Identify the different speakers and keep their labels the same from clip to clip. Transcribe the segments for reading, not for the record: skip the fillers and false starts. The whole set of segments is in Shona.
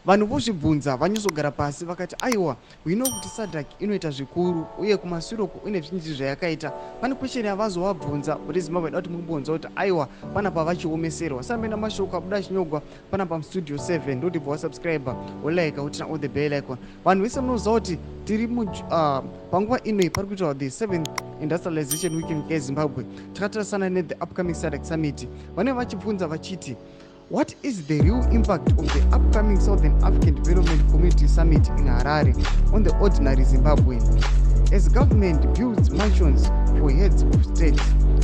Speaker 1: vanhu vozvibvunza vanyazogara pasi vakati aiwa kuti SADC inoita zvikuru uye kumasiroko ine zvinji zvayakaita. Pane kwesheni yavazovabvunza kuti Zimbabwe ida kuti mumbonza kuti aiwa pana pavachiomeserwa. Samena mashoko abuda chinyogwa pana pamustudio 7 ndotibva wasubscriber wolike kuti all the bell icon. Vanhu vese munoziva kuti tiri panguva inoi pari kuitwa the 7th industrialization week munyika yeZimbabwe. Takatarasana nethe upcoming SADC summit. Vanenge vachibvunza vachiti what is the real impact of the upcoming Southern African Development Community Summit in Harare on the ordinary Zimbabwean? As government builds mansions for heads of state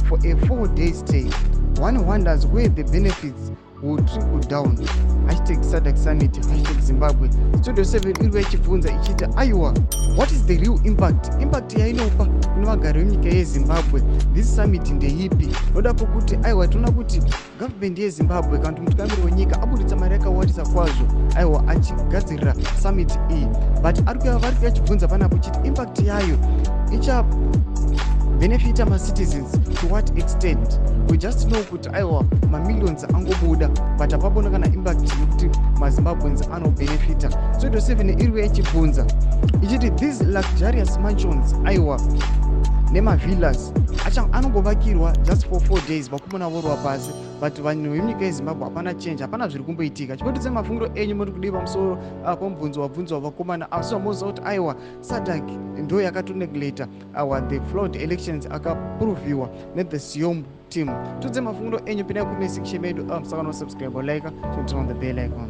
Speaker 1: for a 4-day stay, one wonders where the benefits will trickle down. #SADC Summit, #Zimbabwe. Studio 7 iri vachibvunza ichiti aiwa what is the real impact? Impact yainopa kune vagari venyika yeZimbabwe. This summit ndeipi? Noda pokuti aiwa tinoona kuti government yeZimbabwe kana kuti mutungamiri wenyika abuditsa mari yakawandisa kwazvo aiwa achigadzirira summit iyi, but vari kuyachibvunza panapo chiti impact yayo icha benefita ma-citizens to what extent? We just know kuti aiwa mamillions angobuda but apapona kana impact yekuti maZimbabweans anobenefita. Studio 7 iri yachibvunza ichiti these luxurious mansions aiwa nemavillas anongovakirwa just for 4 days vakomana vorwa pasi, but vanhu venyika yeZimbabwe hapana change, hapana zviri kumboitika. Chikotidze mafungiro enyu muri kudii pamusoro pamubvunzo wabvunzwa vakomana asi vamoziva kuti aiwa SADC ndo yakatonegleta the flawed elections akaproviwa nethe Siom team. Tudze mafungiro enyu pinai kume section medu musakana subscribe like turn on the bell icon.